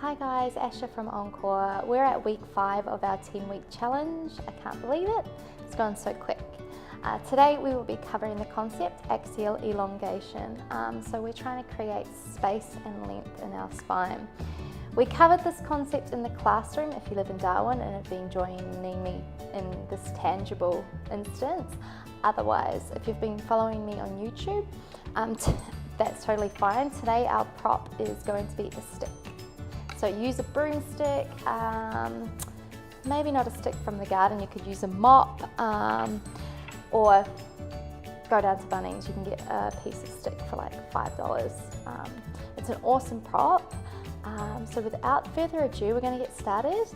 Hi guys, Asha from Encore. We're at week 5 of our 10-week challenge. I can't believe it, it's gone so quick. Today we will be covering the concept axial elongation. So we're trying to create space and length in our spine. We covered this concept in the classroom if you live in Darwin and have been joining me in this tangible instance. Otherwise, if you've been following me on YouTube, that's totally fine. Today our prop is going to be a stick. So use a broomstick, maybe not a stick from the garden, you could use a mop, or go down to Bunnings, you can get a piece of stick for like $5. It's an awesome prop. So without further ado, we're going to get started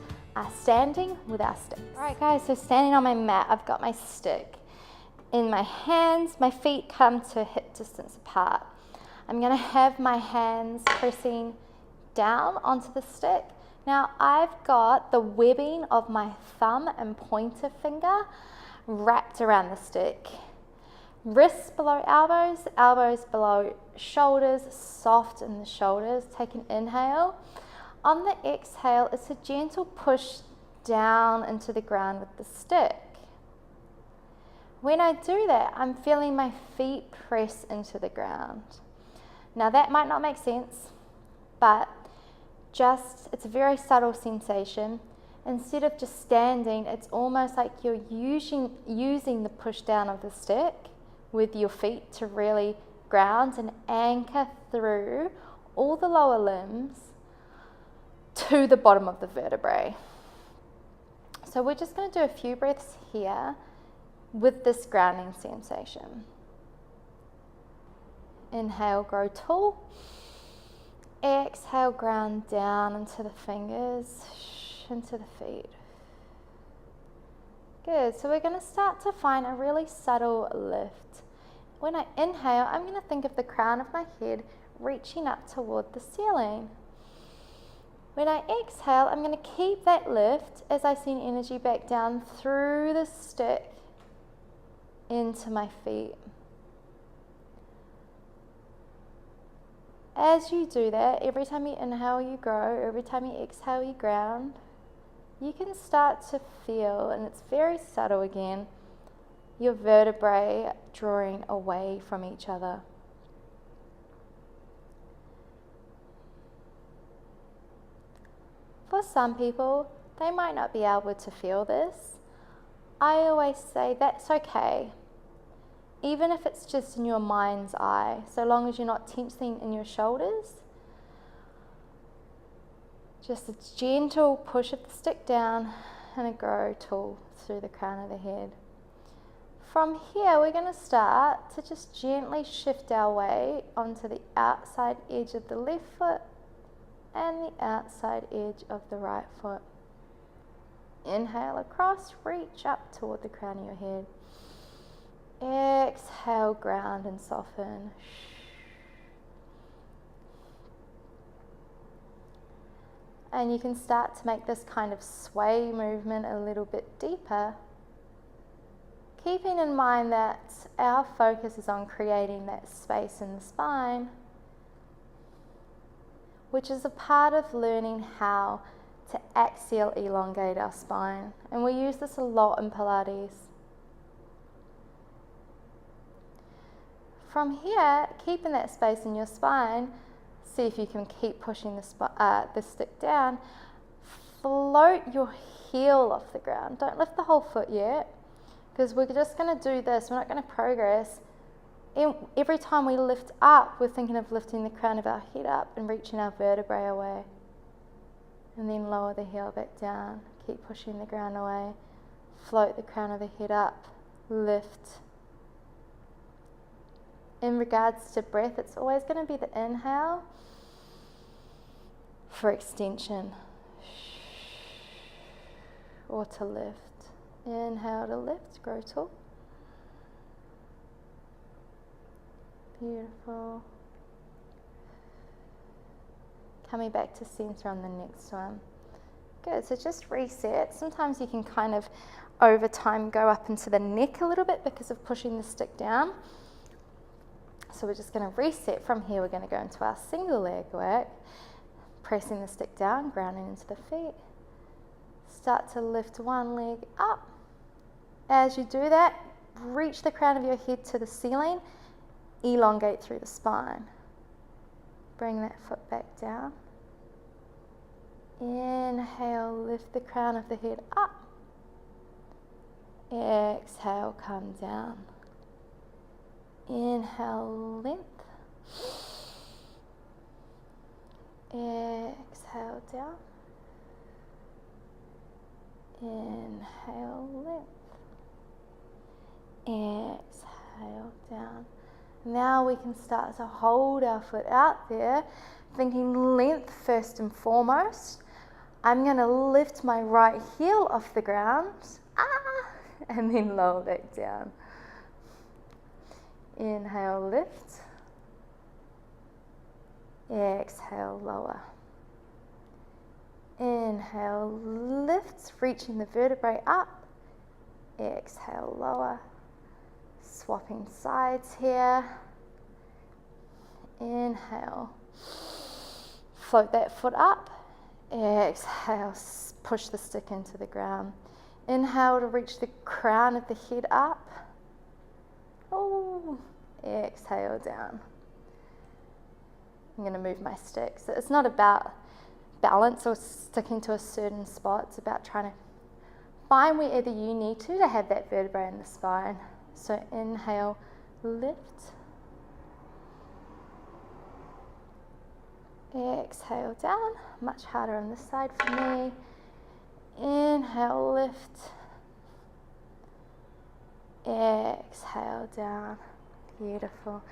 standing with our sticks. Alright guys, so standing on my mat, I've got my stick in my hands, my feet come to hip distance apart. I'm going to have my hands pressing down onto the stick. Now I've got the webbing of my thumb and pointer finger wrapped around the stick. Wrists below elbows, elbows below shoulders, soft in the shoulders. Take an inhale. On the exhale, it's a gentle push down into the ground with the stick. When I do that, I'm feeling my feet press into the ground. Now that might not make sense, but it's a very subtle sensation. Instead of just standing, it's almost like you're using the push down of the stick with your feet to really ground and anchor through all the lower limbs to the bottom of the vertebrae. So we're just going to do a few breaths here with this grounding sensation. Inhale, grow tall. Exhale, ground down into the fingers, into the feet. Good, so we're going to start to find a really subtle lift. When I inhale, I'm going to think of the crown of my head reaching up toward the ceiling. When I exhale, I'm going to keep that lift as I send energy back down through the stick into my feet. As you do that, every time you inhale, you grow. Every time you exhale, you ground. You can start to feel, and it's very subtle again, your vertebrae drawing away from each other. For some people, they might not be able to feel this. I always say that's okay. Even if it's just in your mind's eye, so long as you're not tensing in your shoulders. Just a gentle push of the stick down and a grow tall through the crown of the head. From here, we're going to start to just gently shift our weight onto the outside edge of the left foot and the outside edge of the right foot. Inhale across, reach up toward the crown of your head. Exhale, ground and soften. And you can start to make this kind of sway movement a little bit deeper, keeping in mind that our focus is on creating that space in the spine, which is a part of learning how to axial elongate our spine. And we use this a lot in Pilates. From here, keeping that space in your spine, see if you can keep pushing the stick down. Float your heel off the ground. Don't lift the whole foot yet, because we're just going to do this. We're not going to progress. Every time we lift up, we're thinking of lifting the crown of our head up and reaching our vertebrae away. And then lower the heel back down. Keep pushing the ground away. Float the crown of the head up. Lift. In regards to breath, it's always going to be the inhale for extension or to lift. Inhale to lift, grow tall. Beautiful. Coming back to center on the next one. Good, so just reset. Sometimes you can kind of over time go up into the neck a little bit because of pushing the stick down. So we're just going to reset from here. We're going to go into our single leg work. pressing the stick down, grounding into the feet. Start to lift one leg up. As you do that, reach the crown of your head to the ceiling, elongate through the spine. Bring that foot back down. Inhale, lift the crown of the head up. Exhale, come down. Inhale, length. Exhale, down. Inhale, length. Exhale, down. Now we can start to hold our foot out there, thinking length first and foremost. I'm going to lift my right heel off the ground, and then lower back down. Inhale, lift. Exhale, lower. Inhale, lift, reaching the vertebrae up. Exhale, lower. Swapping sides here. Inhale. Float that foot up. Exhale, push the stick into the ground. Inhale to reach the crown of the head up. Oh, exhale, down. I'm going to move my stick. So it's not about balance or sticking to a certain spot. It's about trying to find wherever you need to have that vertebrae in the spine. So inhale, lift. Exhale, down. Much harder on this side for me. Inhale, lift. Exhale, down. Beautiful.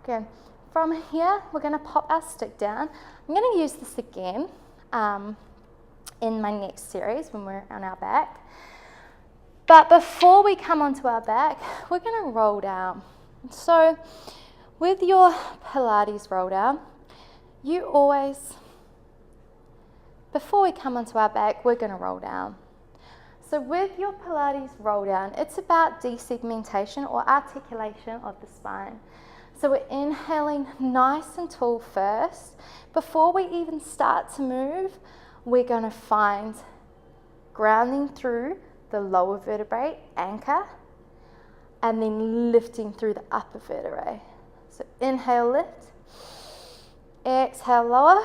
Good. From here, we're going to pop our stick down. I'm going to use this again in my next series when we're on our back. But before we come onto our back, we're going to roll down. So with your Pilates roll down, you always, before we come onto our back, we're going to roll down. So with your Pilates roll down, it's about desegmentation or articulation of the spine. So we're inhaling nice and tall first. Before we even start to move, we're going to find grounding through the lower vertebrae, anchor, and then lifting through the upper vertebrae. So inhale, lift. Exhale, lower.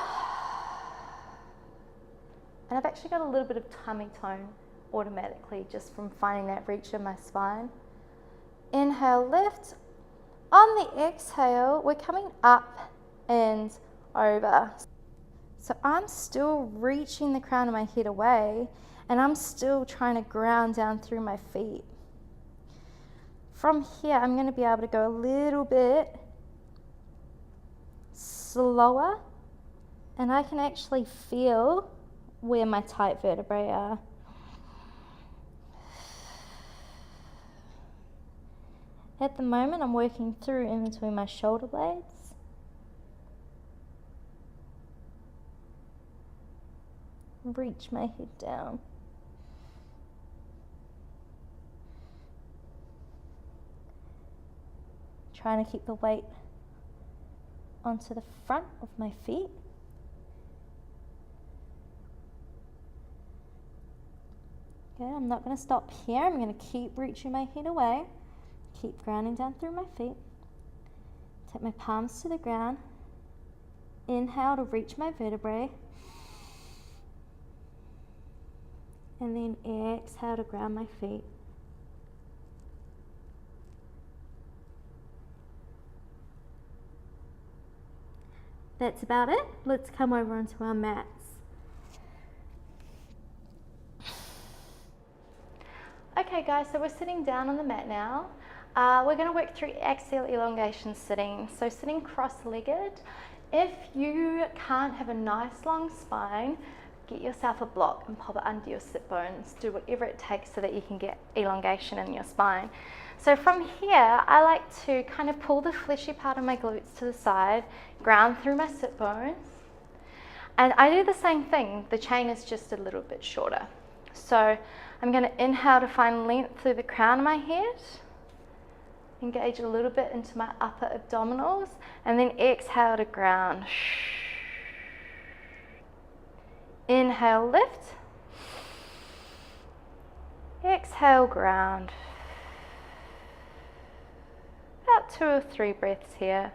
And I've actually got a little bit of tummy tone automatically just from finding that reach in my spine. Inhale, lift. On the exhale, we're coming up and over. So I'm still reaching the crown of my head away, and I'm still trying to ground down through my feet. From here, I'm going to be able to go a little bit slower, and I can actually feel where my tight vertebrae are. At the moment, I'm working through in between my shoulder blades. Reach my head down. Trying to keep the weight onto the front of my feet. Okay, I'm not going to stop here. I'm going to keep reaching my head away. Keep grounding down through my feet. Take my palms to the ground. Inhale to reach my vertebrae. And then exhale to ground my feet. That's about it. Let's come over onto our mats. Okay guys, so we're sitting down on the mat now. We're going to work through axial elongation sitting. So sitting cross-legged. If you can't have a nice long spine, get yourself a block and pop it under your sit bones. Do whatever it takes so that you can get elongation in your spine. So from here, I like to kind of pull the fleshy part of my glutes to the side, ground through my sit bones. And I do the same thing. The chain is just a little bit shorter. So I'm going to inhale to find length through the crown of my head. Engage a little bit into my upper abdominals, and then exhale to ground. Inhale, lift. Exhale, ground. About 2 or 3 breaths here.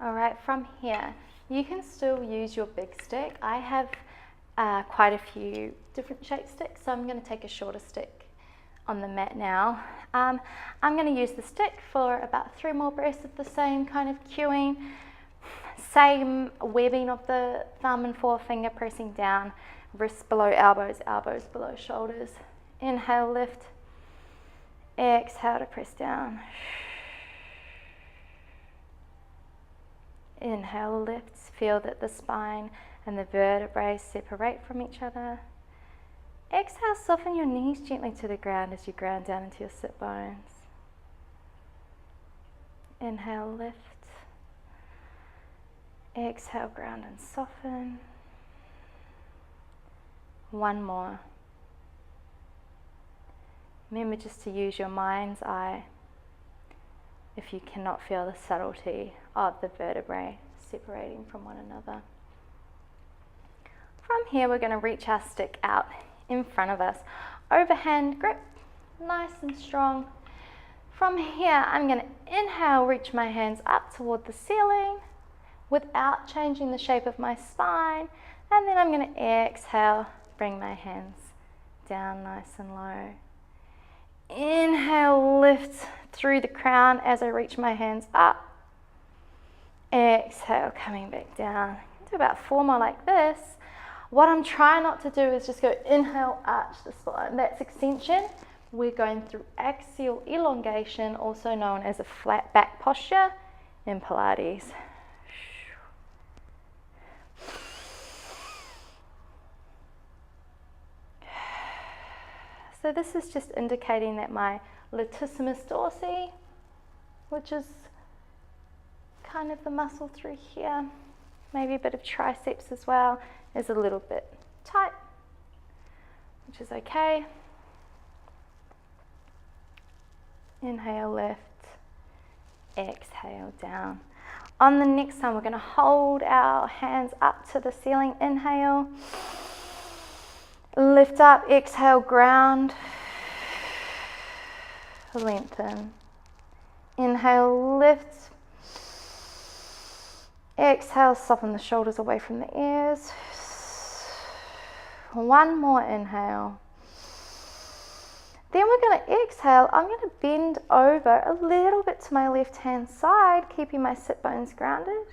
All right, from here, you can still use your big stick. I have quite a few different shaped sticks, so I'm going to take a shorter stick on the mat now. I'm going to use the stick for about 3 more breaths of the same kind of cueing. Same webbing of the thumb and forefinger pressing down, wrists below elbows, elbows below shoulders. Inhale, lift. Exhale to press down. Inhale, lift. Feel that the spine and the vertebrae separate from each other. Exhale, soften your knees gently to the ground as you ground down into your sit bones. Inhale, lift. Exhale, ground and soften. One more. Remember just to use your mind's eye if you cannot feel the subtlety of the vertebrae separating from one another. From here, we're going to reach our stick out in front of us. Overhand grip, nice and strong. From here, I'm going to inhale, reach my hands up toward the ceiling without changing the shape of my spine. And then I'm going to exhale, bring my hands down nice and low. Inhale, lift through the crown as I reach my hands up. Exhale, coming back down. Do about 4 more like this. What I'm trying not to do is just go inhale, arch the spine. That's extension. We're going through axial elongation, also known as a flat back posture in Pilates. So this is just indicating that my latissimus dorsi, which is kind of the muscle through here, maybe a bit of triceps as well, is a little bit tight, which is okay. Inhale, lift. Exhale, down. On the next time, we're going to hold our hands up to the ceiling. Inhale. Lift up, exhale, ground. Lengthen. Inhale, lift. Exhale, soften the shoulders away from the ears. One more inhale. Then we're going to exhale. I'm going to bend over a little bit to my left hand side, keeping my sit bones grounded.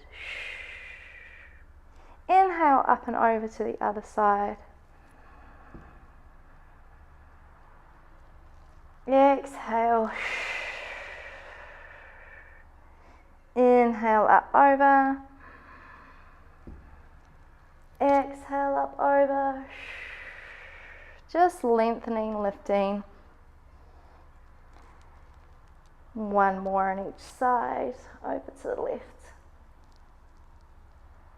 Inhale, up and over to the other side. Exhale. Inhale, up over. Exhale, up over. Just lengthening, lifting. One more on each side, over to the left.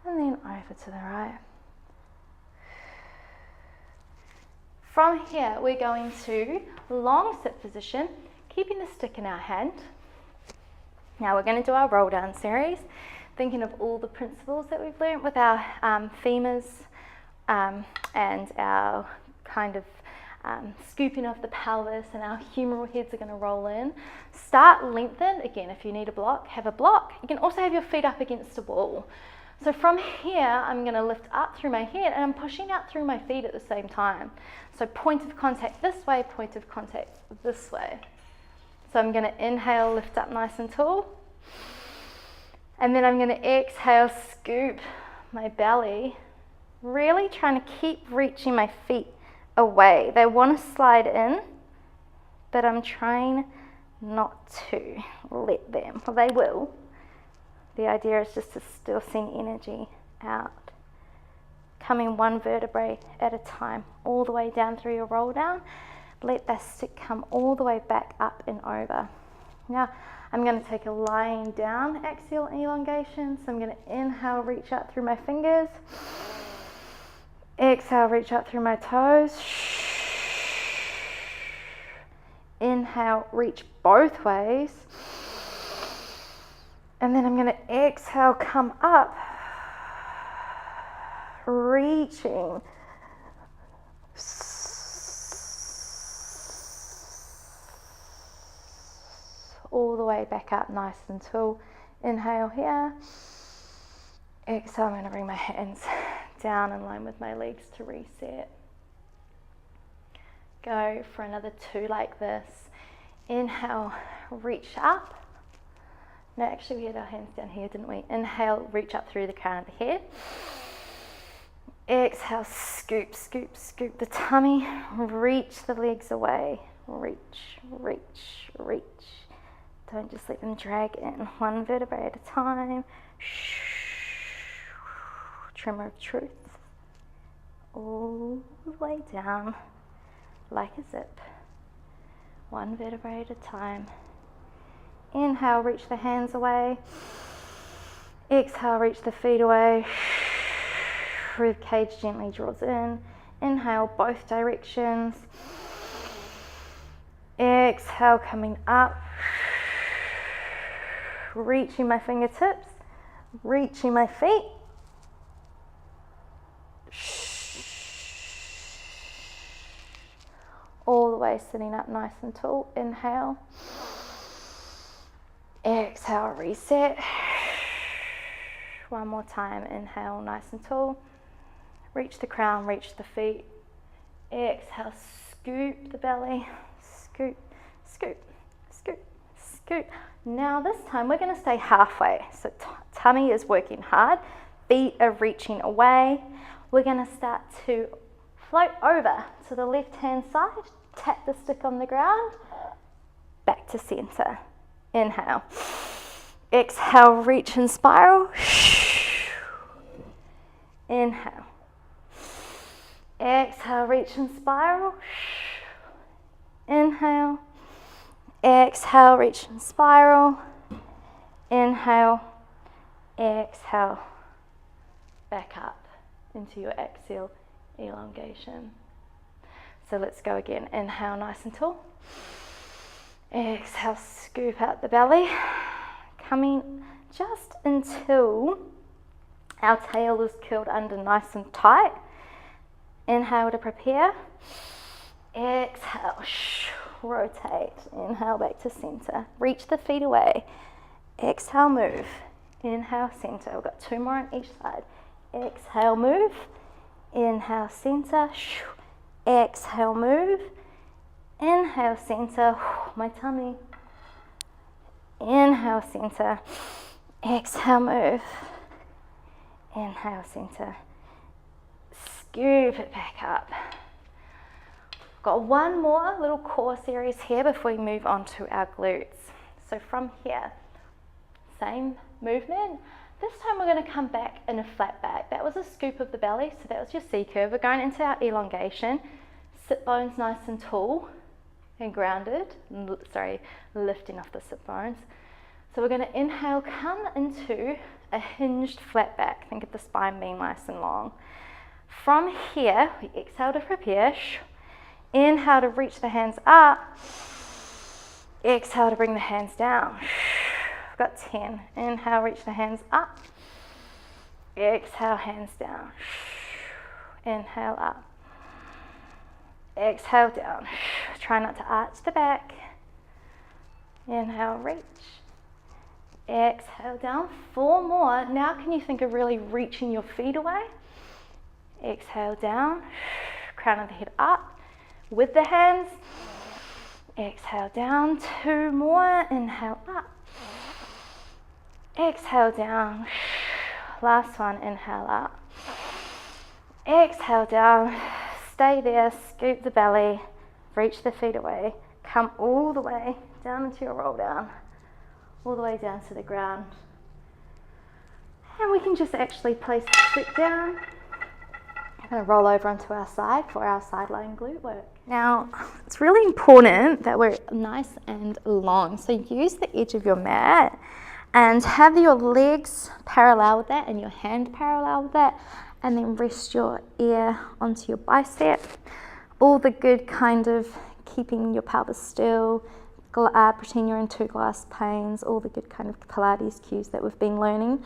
And then over to the right. From here, we're going to long sit position, keeping the stick in our hand. Now we're going to do our roll down series, thinking of all the principles that we've learned with our femurs and our kind of scooping of the pelvis, and our humeral heads are going to roll in. Start lengthened. Again, if you need a block, have a block. You can also have your feet up against a wall. So from here, I'm going to lift up through my head and I'm pushing out through my feet at the same time. So point of contact this way, point of contact this way. So I'm going to inhale, lift up nice and tall. And then I'm going to exhale, scoop my belly, really trying to keep reaching my feet away. They want to slide in, but I'm trying not to let them. Well, they will. The idea is just to still send energy out. Coming one vertebrae at a time, all the way down through your roll down. Let that stick come all the way back up and over. Now, I'm going to take a lying down axial elongation. So I'm going to inhale, reach out through my fingers. Exhale, reach out through my toes. Inhale, reach both ways. And then I'm going to exhale, come up, reaching. All the way back up, nice and tall. Inhale here. Exhale, I'm going to bring my hands down in line with my legs to reset. Go for another 2 like this. Inhale, reach up. No, actually we had our hands down here, didn't we? Inhale, reach up through the crown of the head. Exhale, scoop, scoop, scoop the tummy. Reach the legs away. Reach, reach, reach. Don't just let them drag in. 1 vertebrae at a time. Tremor of truth. All the way down like a zip. 1 vertebrae at a time. Inhale, reach the hands away. Exhale, reach the feet away. Rib cage gently draws in. Inhale, both directions. Exhale, coming up. Reaching my fingertips. Reaching my feet. All the way sitting up nice and tall. Inhale. Exhale, reset. 1 more time. Inhale, nice and tall. Reach the crown, reach the feet. Exhale, scoop the belly. Scoop, scoop, scoop, scoop. Now this time we're going to stay halfway. So tummy is working hard. Feet are reaching away. We're going to start to float over to the left hand side. Tap the stick on the ground. Back to center. Inhale. Exhale, reach and spiral. Inhale. Exhale, reach and spiral. Inhale. Exhale, reach and spiral. Inhale. Exhale. Back up into your axial elongation. So let's go again. Inhale, nice and tall. Exhale, scoop out the belly, coming just until our tail is curled under nice and tight. Inhale to prepare. Exhale, rotate. Inhale back to center. Reach the feet away. Exhale, move. Inhale, center. We've got 2 more on each side. Exhale, move. Inhale, center. Exhale, move. Inhale, center. My tummy. Inhale, center. Exhale, move. Inhale, center. Scoop it back up. Got 1 more little core series here before we move on to our glutes. So from here, same movement. This time we're going to come back in a flat back. That was a scoop of the belly, so that was your C curve. We're going into our elongation. Sit bones nice and tall and grounded. Sorry, lifting off the sit bones. So we're going to inhale, come into a hinged flat back. Think of the spine being nice and long. From here, we exhale to prepare. Inhale to reach the hands up. Exhale to bring the hands down. We've got 10. Inhale, reach the hands up. Exhale, hands down. Inhale, up. Exhale, down. Try not to arch the back. Inhale, reach. Exhale, down. 4 more. Now can you think of really reaching your feet away? Exhale, down. Crown of the head up with the hands. Exhale, down. 2 more. Inhale, up. Exhale, down. Last one. Inhale, up. Exhale, down. Stay there. Scoop the belly. Reach the feet away. Come all the way down into your roll down. All the way down to the ground. And we can just actually place the stick down. I'm going to roll over onto our side for our side lying glute work. Now, it's really important that we're nice and long. So use the edge of your mat and have your legs parallel with that and your hand parallel with that, and then rest your ear onto your bicep. All the good kind of keeping your pelvis still, pretend you're in 2 glass panes, all the good kind of Pilates cues that we've been learning.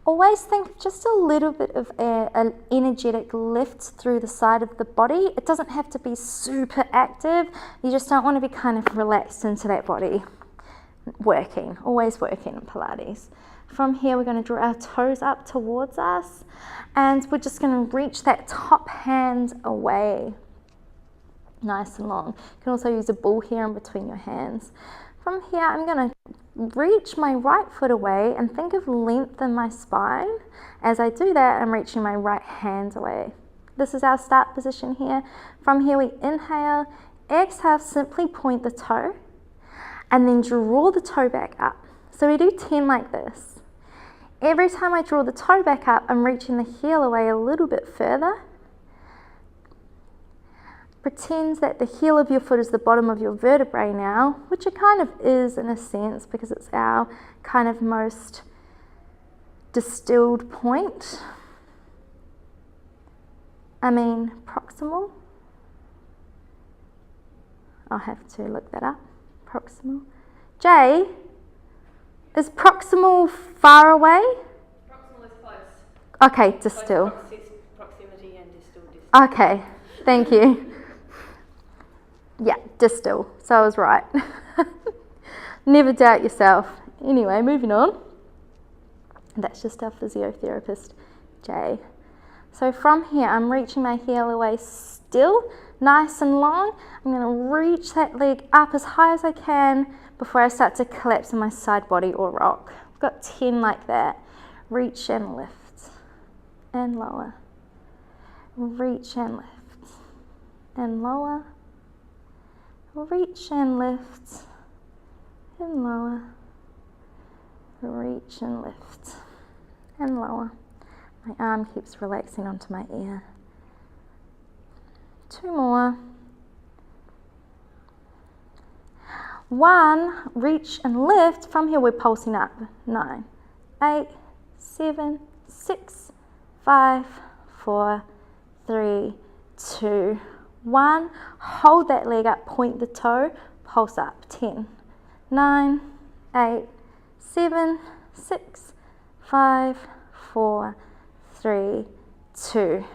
Always think just a little bit of an energetic lift through the side of the body. It doesn't have to be super active. You just don't want to be kind of relaxed into that body. Working, always working in Pilates. From here, we're going to draw our toes up towards us, and we're just going to reach that top hand away. Nice and long. You can also use a ball here in between your hands. From here, I'm going to reach my right foot away and think of length in my spine. As I do that, I'm reaching my right hand away. This is our start position here. From here, we inhale, exhale, simply point the toe, and then draw the toe back up. So we do 10 like this. Every time I draw the toe back up, I'm reaching the heel away a little bit further. Pretend that the heel of your foot is the bottom of your vertebrae now, which it kind of is in a sense because it's our kind of most distilled point. Proximal. I'll have to look that up. Proximal. Jay, is proximal far away? Proximal is close. Okay, distal. Proximity and distal distance. Okay, thank you. Yeah, distal. So I was right. Never doubt yourself. Anyway, moving on. That's just our physiotherapist, Jay. So from here, I'm reaching my heel away still, nice and long. I'm going to reach that leg up as high as I can before I start to collapse on my side body or rock. I've got 10 like that. Reach and lift and lower. Reach and lift and lower. Reach and lift and lower. Reach and lift and lower. My arm keeps relaxing onto my ear. 2 more. 1, reach and lift. From here we're pulsing up. 9, 8, 7, 6, 5, 4, 3, 2, 1, hold that leg up, point the toe, pulse up. 10, 9, 8, 7, 6, 5, 4, 3, 2,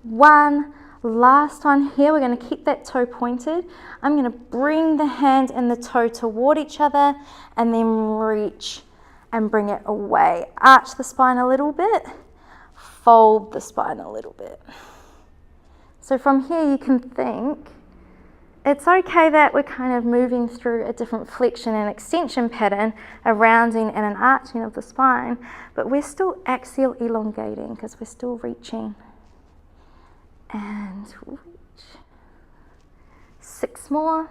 1. Last one here, we're going to keep that toe pointed. I'm going to bring the hand and the toe toward each other and then reach and bring it away. Arch the spine a little bit, fold the spine a little bit. So from here you can think, it's okay that we're kind of moving through a different flexion and extension pattern, a rounding and an arching of the spine, but we're still axial elongating because we're still reaching. And reach. 6 more.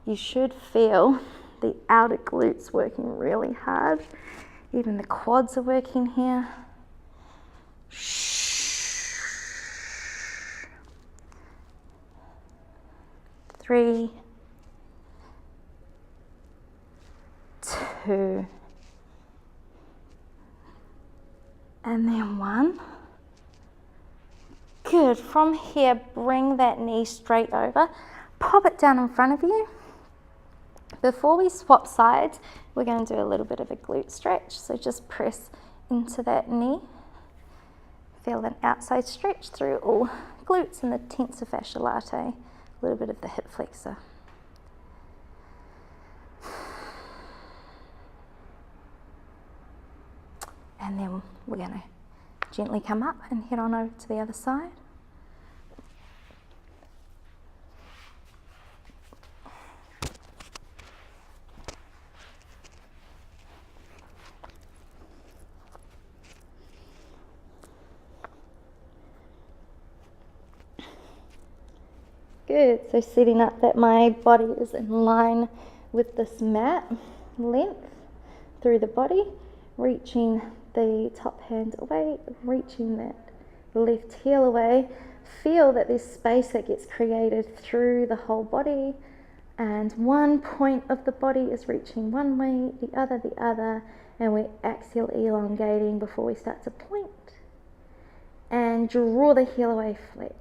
You should feel the outer glutes working really hard. Even the quads are working here. 3, 2, and then 1. Good. From here, bring that knee straight over. Pop it down in front of you. Before we swap sides, we're going to do a little bit of a glute stretch. So just press into that knee. Feel an outside stretch through all glutes and the tensor fascia latae. A little bit of the hip flexor. And then we're going to gently come up and head on over to the other side. Good, so setting up that my body is in line with this mat, length through the body, reaching the top hand away, reaching that left heel away. Feel that there's space that gets created through the whole body, and one point of the body is reaching one way, the other, and we're axial elongating before we start to point. And draw the heel away, flex.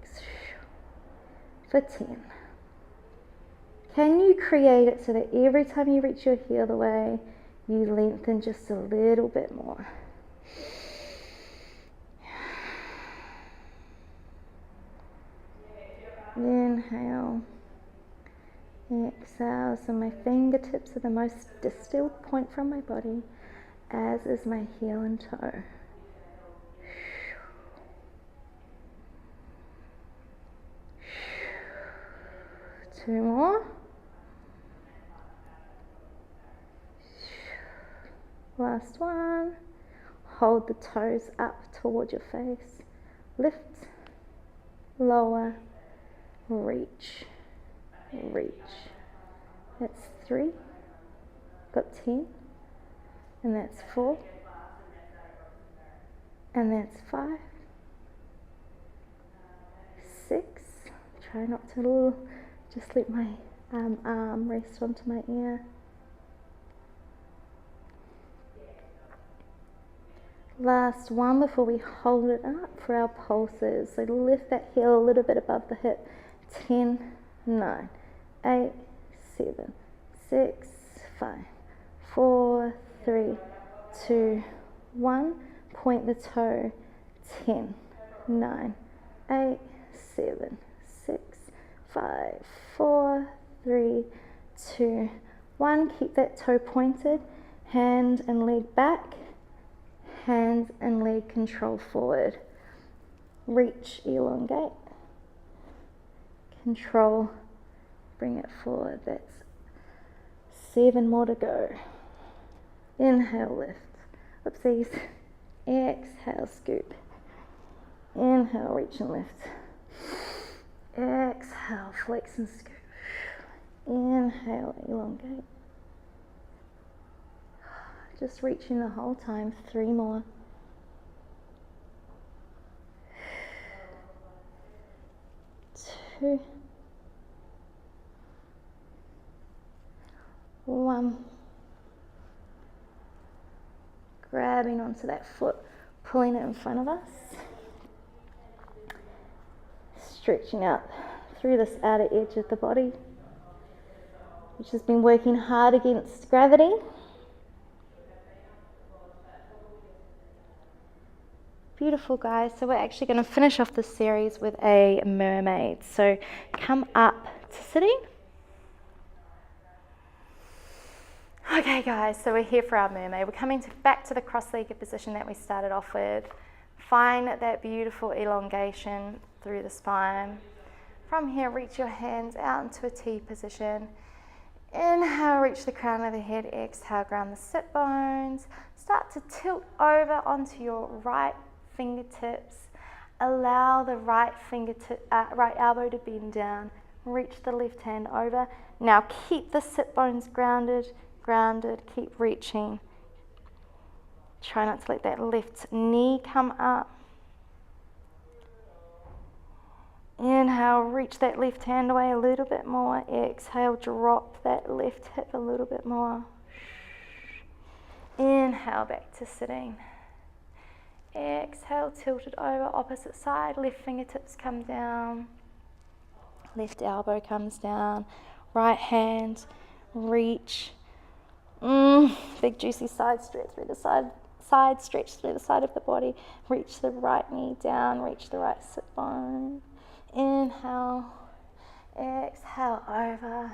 For 10. Can you create it so that every time you reach your heel away, you lengthen just a little bit more? Inhale. Exhale. So my fingertips are the most distilled point from my body, as is my heel and toe. Two more. Last one. Hold the toes up toward your face. Lift, lower, reach, reach. That's 3. Got 10. And that's 4. And that's 5. 6. Try not to just let my arm rest onto my ear. Last one before we hold it up for our pulses. So lift that heel a little bit above the hip. 10, 9, 8, 7, 6, 5, 4, 3, 2, 1. Point the toe. 10, 9, 8, 7, 6, 5, 4, 3, 2, 1. Keep that toe pointed. Hand and leg back. Hands and leg control forward. Reach, elongate. Control, bring it forward. That's 7 more to go. Inhale, lift. Oopsies. Exhale, scoop. Inhale, reach and lift. Exhale, flex and scoop. Inhale, elongate. Just reaching the whole time. 3 more. 2. 1. Grabbing onto that foot, pulling it in front of us. Stretching out through this outer edge of the body, which has been working hard against gravity. Beautiful, guys. So we're actually going to finish off this series with a mermaid. So come up to sitting. Okay, guys, so we're here for our mermaid. We're coming back to the cross-legged position that we started off with. Find that beautiful elongation through the spine. From here, reach your hands out into a T position. Inhale, reach the crown of the head. Exhale, ground the sit bones. Start to tilt over onto your right fingertips. Allow the right elbow to bend down. Reach the left hand over. Now keep the sit bones grounded, keep reaching. Try not to let that left knee come up. Inhale, reach that left hand away a little bit more. Exhale, drop that left hip a little bit more. Inhale, back to sitting. Exhale, tilt it over, opposite side. Left fingertips come down. Left elbow comes down. Right hand, reach. Big juicy side stretch through the side stretch through the side of the body. Reach the right knee down, reach the right sit bone. Inhale, exhale over.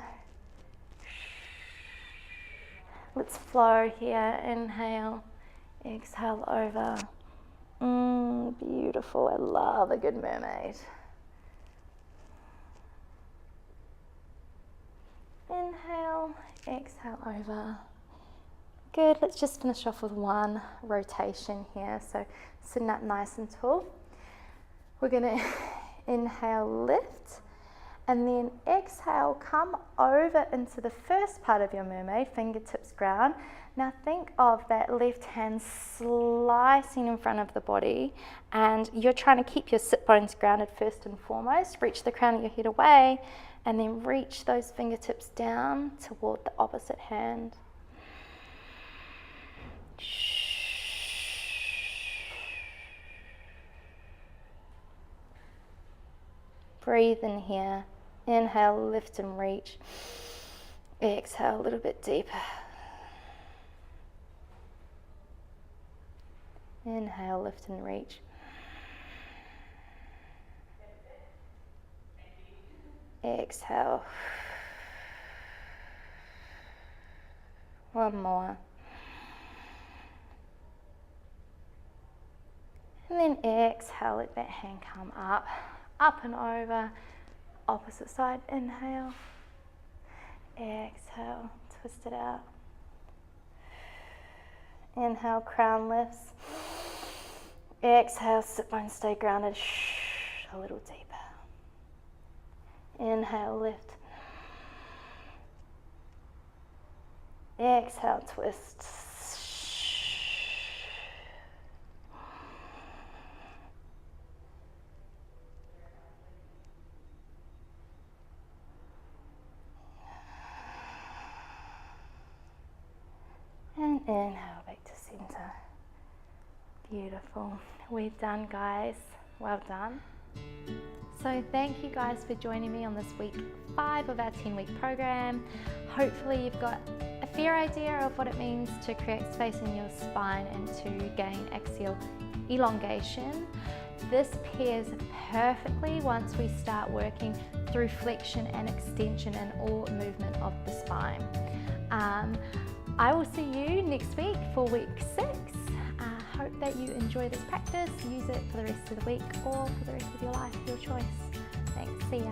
Let's flow here. Inhale, exhale over. Beautiful. I love a good mermaid. Inhale, exhale over. Good. Let's just finish off with one rotation here. So sitting up nice and tall. We're going to inhale, lift, and then exhale, come over into the first part of your mermaid, fingertips ground. Now think of that left hand slicing in front of the body, and you're trying to keep your sit bones grounded first and foremost. Reach the crown of your head away, and then reach those fingertips down toward the opposite hand. Breathe in here. Inhale, lift and reach. Exhale a little bit deeper. Inhale, lift and reach. Exhale. One more. And then exhale, let that hand come up, up and over. Opposite side, inhale. Exhale, twist it out. Inhale, crown lifts. Exhale, sit bone stay grounded. A little deeper. Inhale, lift. Exhale, twist. And inhale back to center. Beautiful. We're done, guys. Well done. So thank you guys for joining me on this week 5 of our 10-week program. Hopefully you've got a fair idea of what it means to create space in your spine and to gain axial elongation. This pairs perfectly once we start working through flexion and extension in all movement of the spine. I will see you next week for week 6. Hope that you enjoy this practice, use it for the rest of the week or for the rest of your life, your choice. Thanks, see ya.